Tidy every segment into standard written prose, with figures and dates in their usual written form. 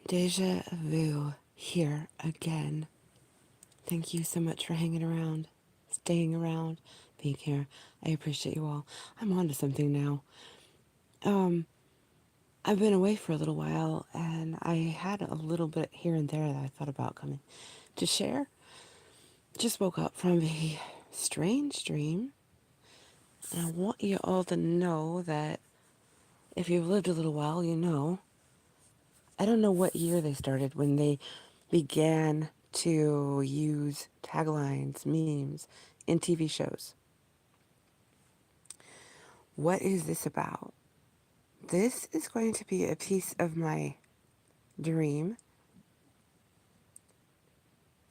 Deja vu here again. Thank you so much for hanging around, staying around, being here. I appreciate you all. I'm on to something now. Um, I've been away for a little while and I had a little bit here and there that I thought about coming to share. Just woke up from a strange dream and I want you all to know that if you've lived a little while, you know. I don't know what year they started when they began to use taglines, memes in TV shows. What is this about? This is going to be a piece of my dream.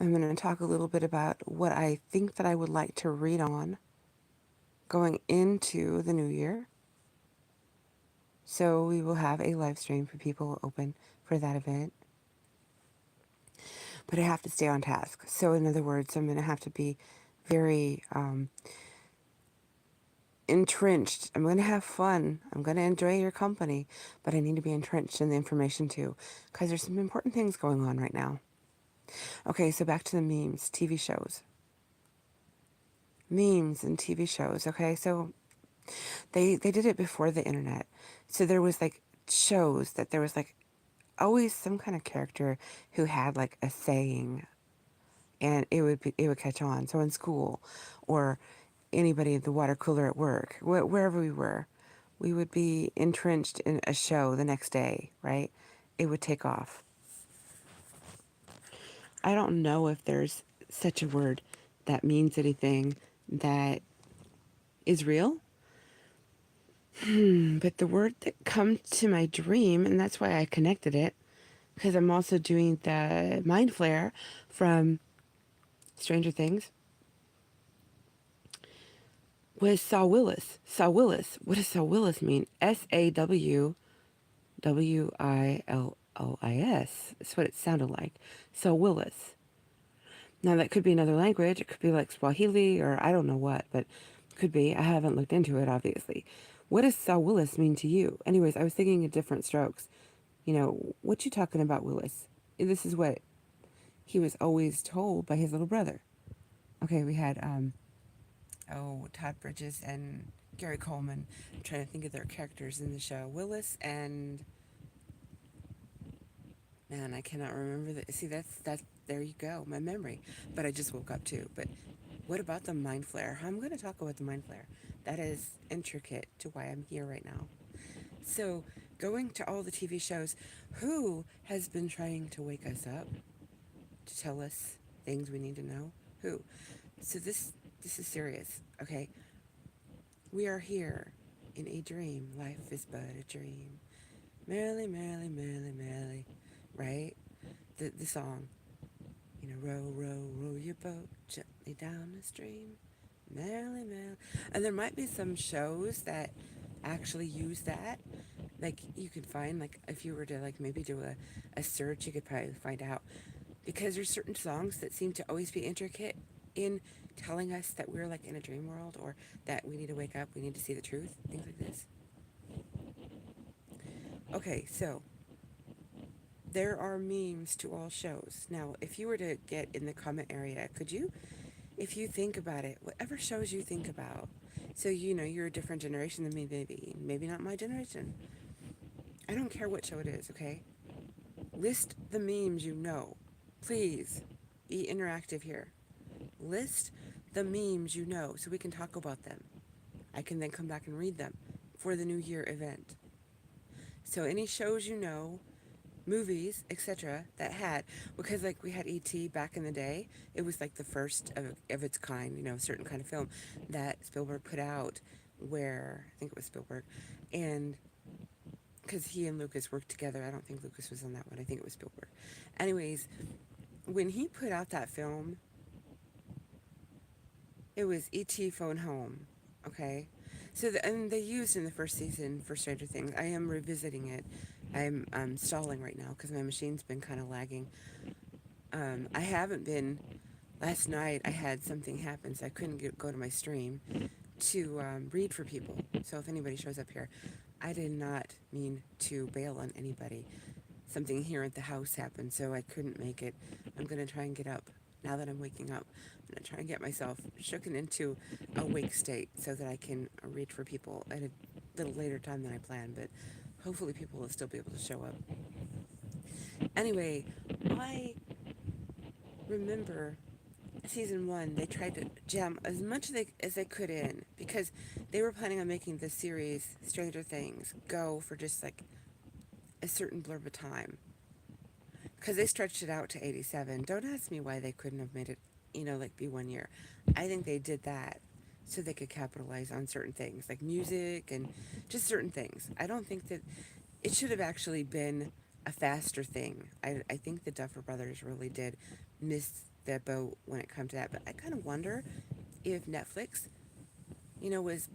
I'm going to talk a little bit about what I think that I would like to read on going into the new year. So we will have a live stream for people open for that event. But I have to stay on task. So in other words, I'm going to have to be very entrenched. I'm going to have fun. I'm going to enjoy your company, but I need to be entrenched in the information too, because there's some important things going on right now. Okay, so back to the memes, TV shows. Memes and TV shows, okay? So they did it before the internet. So there was like shows that there was like always some kind of character who had like a saying and it would catch on. So in school or anybody at the water cooler at work, wherever we would be entrenched in a show the next day, right? It would take off. I don't know if there's such a word that means anything that is real. But the word that come to my dream, and that's why I connected it, because I'm also doing the Mindflayer from Stranger Things, was Saw Willis. Saw Willis. What does Saw Willis mean? SAWWILLIS. That's what it sounded like. Saw Willis. Now that could be another language. It could be like Swahili or I don't know what, but it could be. I haven't looked into it, obviously. What does Saw Willis mean to you? Anyways, I was thinking of different strokes. You know, what you talking about, Willis? This is what he was always told by his little brother. Okay, we had Todd Bridges and Gary Coleman. I'm trying to think of their characters in the show. Willis and man, I cannot remember the see that's there you go, my memory. But I just woke up too. But what about the mind flare? I'm gonna talk about the mind flare. That is intricate to why I'm here right now. So going to all the TV shows, who has been trying to wake us up to tell us things we need to know? Who? So this is serious, okay? We are here in a dream. Life is but a dream. Merrily, merrily, merrily, merrily. Right? The song. You know, row, row, row your boat gently down the stream. Merrily, merrily. And there might be some shows that actually use that. Like you could find, like if you were to like maybe do a search, you could probably find out. Because there's certain songs that seem to always be intricate in telling us that we're like in a dream world or that we need to wake up, we need to see the truth, things like this. Okay, so there are memes to all shows. Now, if you were to get in the comment area, could you, if you think about it, whatever shows you think about, so you know you're a different generation than me, maybe not my generation. I don't care what show it is, okay? List the memes you know. Please, be interactive here. List the memes you know so we can talk about them. I can then come back and read them for the New Year event. So any shows you know, movies, etc., that had, because like we had E.T. back in the day, it was like the first of its kind, you know, a certain kind of film that Spielberg put out where, I think it was Spielberg, and because he and Lucas worked together, I don't think Lucas was on that one, I think it was Spielberg. Anyways, when he put out that film, it was E.T. Phone Home, okay? So, and they used in the first season for Stranger Things. I am revisiting it. I'm stalling right now because my machine's been kind of lagging. I haven't been. Last night I had something happen, so I couldn't go to my stream to read for people. So if anybody shows up here, I did not mean to bail on anybody. something here at the house happened, so I couldn't make it. I'm going to try and get up. Now that I'm waking up, I'm going to try and get myself shooken into a wake state so that I can read for people at a little later time than I planned, but hopefully people will still be able to show up. Anyway, I remember season one, they tried to jam as much as they could in because they were planning on making the series Stranger Things go for just like a certain blurb of time because they stretched it out to 87. Don't ask me why they couldn't have made it, like be 1 year. I think they did that so they could capitalize on certain things like music and just certain things. I don't think that it should have actually been a faster thing. I think the Duffer Brothers really did miss the boat when it comes to that. But I kind of wonder if Netflix, was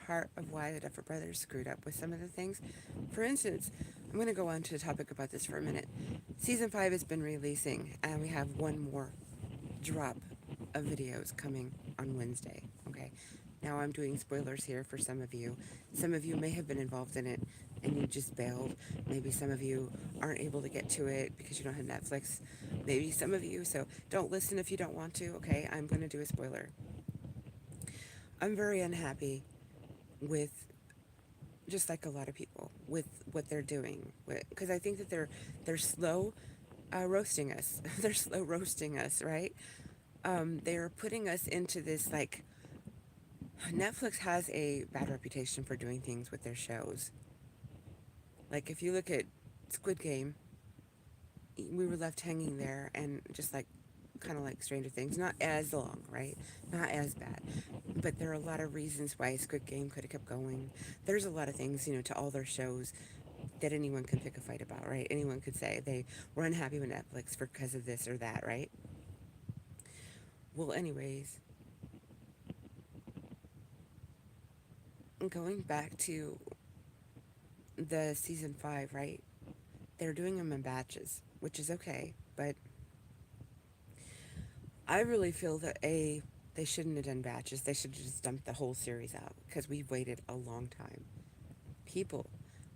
part of why the Duffer Brothers screwed up with some of the things. For instance, I'm going to go on to the topic about this for a minute. Season 5 has been releasing, and we have one more drop of videos coming on Wednesday. Okay. Now I'm doing spoilers here for some of you. Some of you may have been involved in it and you just bailed. Maybe some of you aren't able to get to it because you don't have Netflix. Maybe some of you, so don't listen if you don't want to. Okay, I'm going to do a spoiler. I'm very unhappy with, just like a lot of people, with what they're doing, because I think that they're slow roasting us. They're slow roasting us, right? They're putting us into this like Netflix has a bad reputation for doing things with their shows. Like if you look at Squid Game, we were left hanging there and just like kind of like Stranger Things, not as long, right? Not as bad. But there are a lot of reasons why Squid Game could have kept going. There's a lot of things, to all their shows that anyone can pick a fight about, right? Anyone could say they were unhappy with Netflix because of this or that, right? Well, anyways, going back to the season 5, right? They're doing them in batches, which is okay, but I really feel that they shouldn't have done batches. They should have just dumped the whole series out because we've waited a long time. People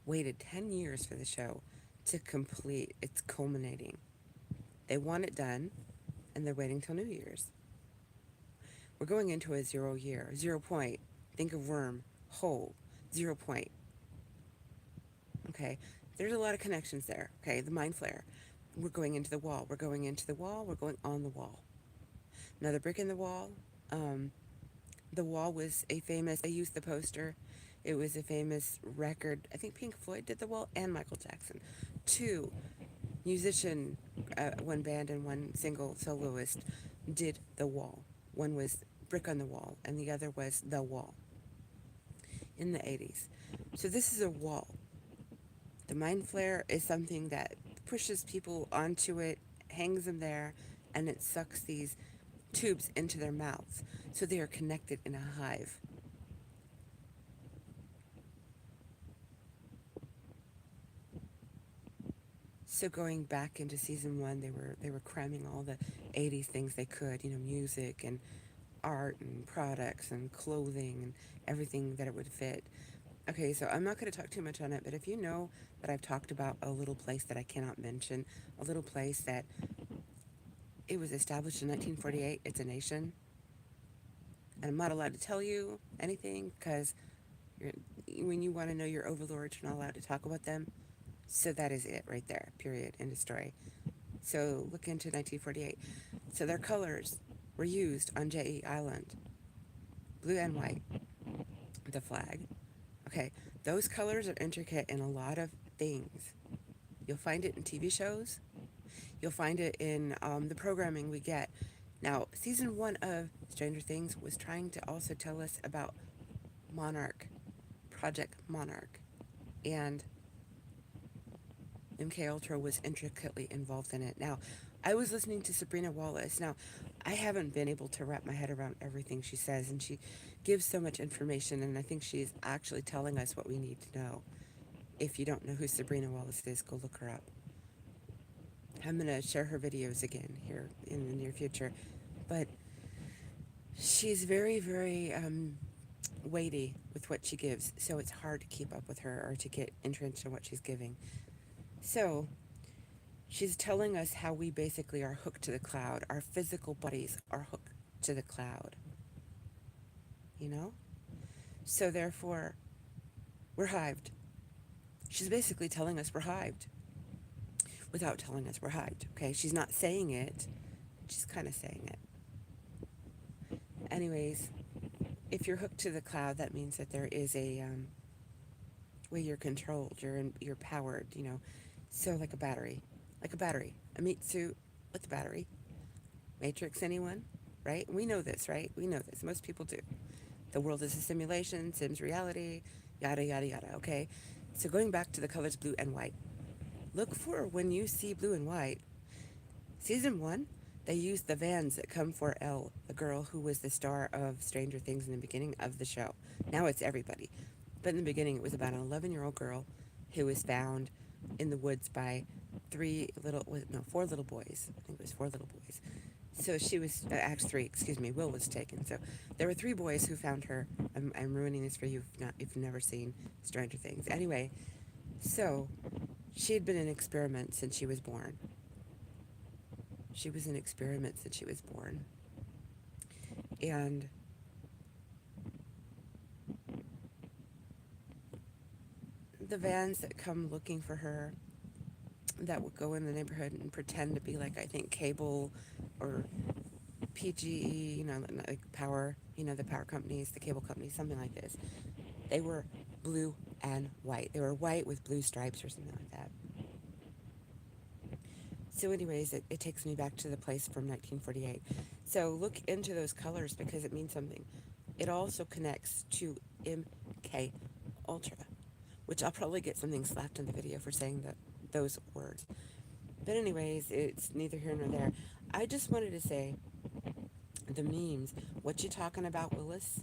waited 10 years for the show to complete its culminating. They want it done, and they're waiting till New Year's. We're going into a 0 year, 0 point. Think of worm, hole, 0 point. Okay, there's a lot of connections there. Okay, the Mindflayer. We're going into the wall. We're going into the wall. We're going on the wall. Another brick in the wall. The wall was a famous, I used the poster. It was a famous record. I think Pink Floyd did the wall and Michael Jackson. Two musician, one band and one single soloist did the wall. One was Brick on the Wall and the other was The Wall in the 80s. So this is a wall. The Mind Flare is something that pushes people onto it, hangs them there, and it sucks these tubes into their mouths so they are connected in a hive. So going back into season 1, they were cramming all the 80s things they could, music and art and products and clothing and everything that it would fit. Okay, so I'm not going to talk too much on it, but if you know that I've talked about a little place that I cannot mention, a little place that it was established in 1948, it's a nation, and I'm not allowed to tell you anything because when you want to know your overlords, you're not allowed to talk about them. So that is it right there, period, end of story. So look into 1948. So their colors were used on J.E. Island, blue and white, the flag. Okay, those colors are intricate in a lot of things. You'll find it in TV shows. You'll find it in the programming we get. Now, season 1 of Stranger Things was trying to also tell us about Monarch, Project Monarch, and MK Ultra was intricately involved in it. Now, I was listening to Sabrina Wallace. Now, I haven't been able to wrap my head around everything she says, and she gives so much information, and I think she's actually telling us what we need to know. If you don't know who Sabrina Wallace is, go look her up. I'm going to share her videos again here in the near future. But she's very, very weighty with what she gives, so it's hard to keep up with her or to get entrenched in what she's giving. So, She's telling us how we basically are hooked to the cloud. Our physical bodies are hooked to the cloud, you know? So therefore, we're hived. She's basically telling us we're hived without telling us we're hived, okay? She's not saying it, she's kind of saying it. Anyways, if you're hooked to the cloud, that means that there is a way you're controlled, you're powered, you know. So like a battery, a meat suit with a battery. Matrix, anyone? Right? We know this, right? We know this. Most people do. The world is a simulation, Sims reality, yada, yada, yada, okay? So going back to the colors blue and white, look for when you see blue and white. Season 1, they used the vans that come for Elle, the girl who was the star of Stranger Things in the beginning of the show. Now it's everybody. But in the beginning, it was about an 11-year-old girl who was found in the woods by four little boys. I think it was four little boys. So she was, Act 3, excuse me, Will was taken. So there were three boys who found her. I'm ruining this for you if you've never seen Stranger Things. Anyway, so she had been an experiment since she was born. She was an experiment since she was born. And the vans that come looking for her, that would go in the neighborhood and pretend to be like, I think, cable or PGE, you know, like power, you know, the power companies, the cable companies, something like this. They were blue and white. They were white with blue stripes or something like that. So anyways, it takes me back to the place from 1948. So look into those colors because it means something. It also connects to MK Ultra, which I'll probably get something slapped in the video for saying those words. But anyways, it's neither here nor there. I just wanted to say the memes. What you talking about, Willis?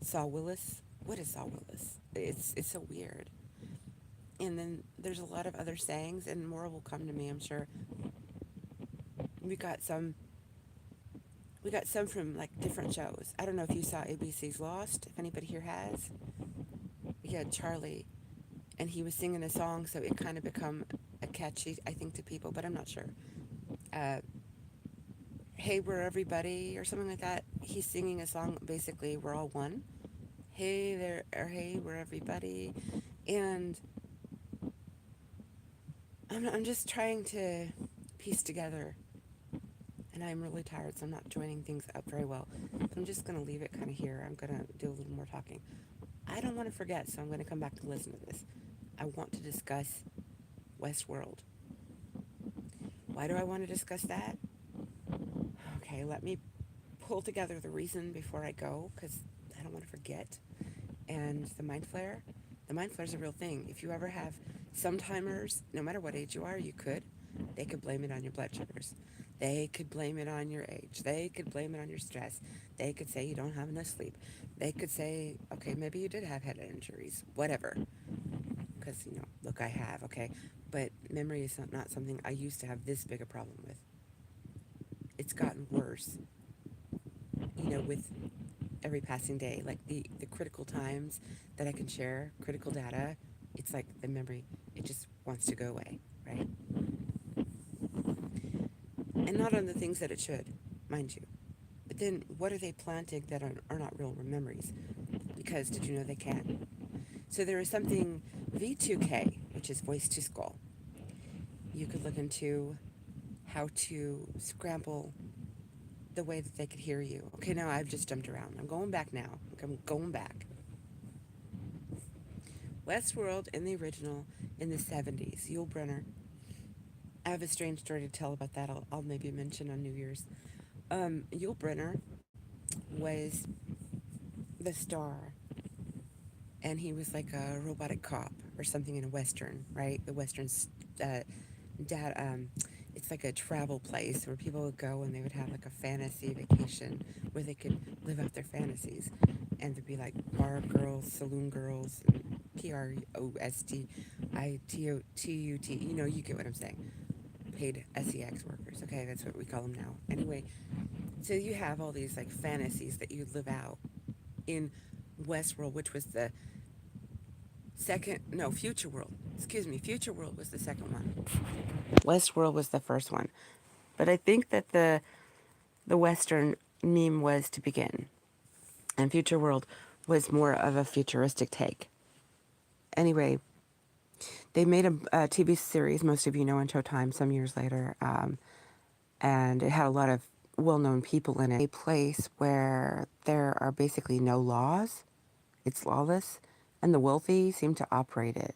Saw Willis? What is Saw Willis? It's so weird. And then there's a lot of other sayings, and more will come to me, I'm sure. We got some. We got some from like different shows. I don't know if you saw ABC's Lost. If anybody here has, we had Charlie, and he was singing a song, so it kind of become a catchy, I think, to people, but I'm not sure. Uh, hey, we're everybody, or something like that. He's singing a song, basically, we're all one. Hey there, or hey, we're everybody. And I'm just trying to piece together, and I'm really tired, so I'm not joining things up very well. So I'm just going to leave it kind of here. I'm going to do a little more talking. I don't want to forget, so I'm going to come back to listen to this. I want to discuss Westworld. Why do I want to discuss that? Okay, let me pull together the reason before I go, because I don't want to forget. And the Mindflayer. The Mindflayer is a real thing. If you ever have some timers, no matter what age you are, they could blame it on your blood sugars. They could blame it on your age. They could blame it on your stress. They could say you don't have enough sleep. They could say, okay, maybe you did have head injuries, whatever. Because, you know, look, I have, okay? But memory is not something I used to have this big a problem with. It's gotten worse, you know, with every passing day. Like the critical times that I can share, critical data, it's like the memory, it just wants to go away, right? And not on the things that it should, mind you. But then what are they planting that are not real memories? Because did you know they can? So there is something V2K, which is voice to skull. You could look into how to scramble the way that they could hear you. Okay, now I've just jumped around. I'm going back now. I'm going back. Westworld in the original in the 70s. Yul Brynner. I have a strange story to tell about that. I'll maybe mention on New Year's. Yul Brynner was the star, and he was like a robotic cop or something in a western, right? The westerns, dad. It's like a travel place where people would go and they would have like a fantasy vacation where they could live out their fantasies, and there'd be like bar girls, saloon girls, and PROSTITUT. You know, you get what I'm saying. Paid sex workers. Okay, that's what we call them now. Anyway, so you have all these like fantasies that you live out in Westworld, which was the Second, no, Future World. Excuse me, Future World was the second one. Westworld was the first one. But I think that the Western meme was to begin, and Future World was more of a futuristic take. Anyway, they made a TV series, most of you know, in Showtime some years later, and it had a lot of well-known people in it. A place where there are basically no laws, it's lawless, and the wealthy seem to operate it,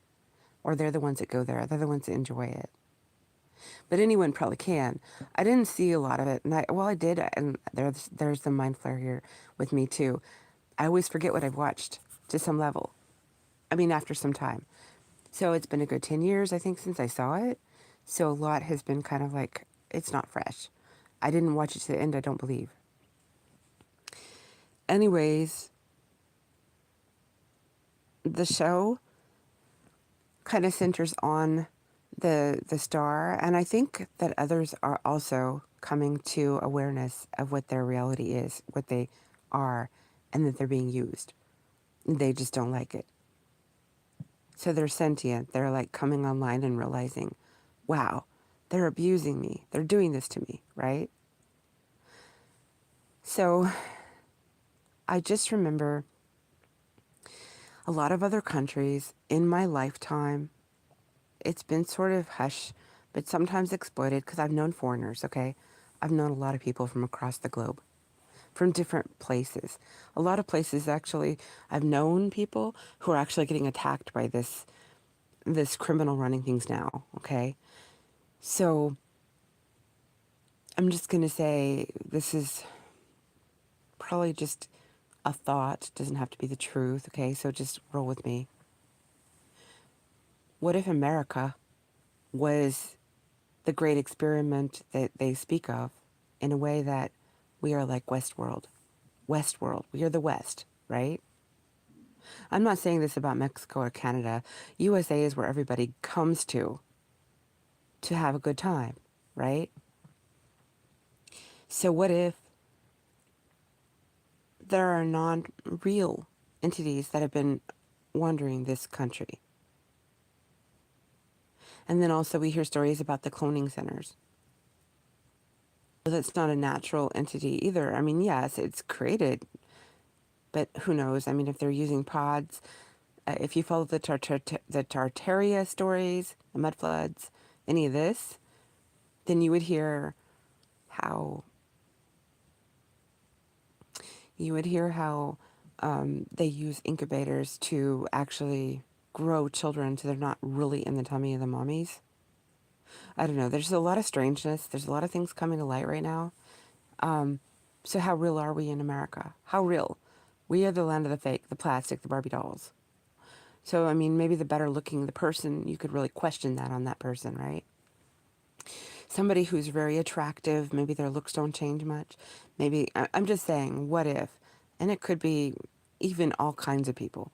or they're the ones that go there, they're the ones that enjoy it. But anyone probably can. I didn't see a lot of it, and I did, and there's the mind flare here with me too. I always forget what I've watched to some level. I mean, after some time. So it's been a good 10 years, I think, since I saw it. So a lot has been kind of like, it's not fresh. I didn't watch it to the end, I don't believe. Anyways, the show kind of centers on the star, and I think that others are also coming to awareness of what their reality is, what they are, and that they're being used. They just don't like it. So they're sentient. They're like coming online and realizing, wow, they're abusing me. They're doing this to me, right? So I just remember a lot of other countries in my lifetime. It's been sort of hush, but sometimes exploited because I've known foreigners, okay? I've known a lot of people from across the globe, from different places. A lot of places, actually, I've known people who are actually getting attacked by this criminal running things now, okay? So I'm just going to say this is probably just a thought. It doesn't have to be the truth, okay? So just roll with me. What if America was the great experiment that they speak of in a way that we are like Westworld? Westworld. We are the West, right? I'm not saying this about Mexico or Canada. USA is where everybody comes to have a good time, right? So what if there are non-real entities that have been wandering this country? And then also we hear stories about the cloning centers. That's not a natural entity either. I mean, yes, it's created, but who knows? I mean, if they're using pods, if you follow the Tartaria stories, the mud floods, any of this, then you would hear how they use incubators to actually grow children so they're not really in the tummy of the mommies. I don't know. There's a lot of strangeness. There's a lot of things coming to light right now. So how real are we in America? How real? We are the land of the fake, the plastic, the Barbie dolls. So, I mean, maybe the better looking the person, you could really question that on that person, right? Somebody who's very attractive, maybe their looks don't change much. Maybe, I'm just saying, what if? And it could be even all kinds of people.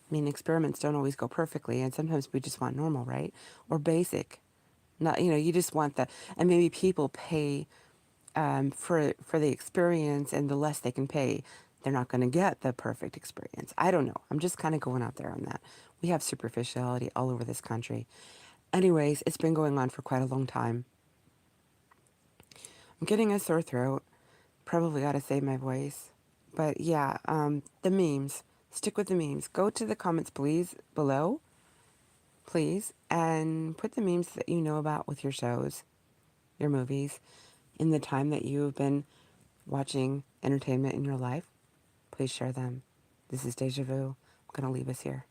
I mean, experiments don't always go perfectly, and sometimes we just want normal, right? Or basic. Not, you just want and maybe people pay for the experience, and the less they can pay, they're not going to get the perfect experience. I don't know. I'm just kind of going out there on that. We have superficiality all over this country. Anyways, it's been going on for quite a long time. I'm getting a sore throat. Probably got to save my voice. But yeah, the memes. Stick with the memes. Go to the comments, please, below, please, and put the memes that you know about with your shows, your movies, in the time that you've been watching entertainment in your life. Please share them. This is Deja Vu. I'm going to leave us here.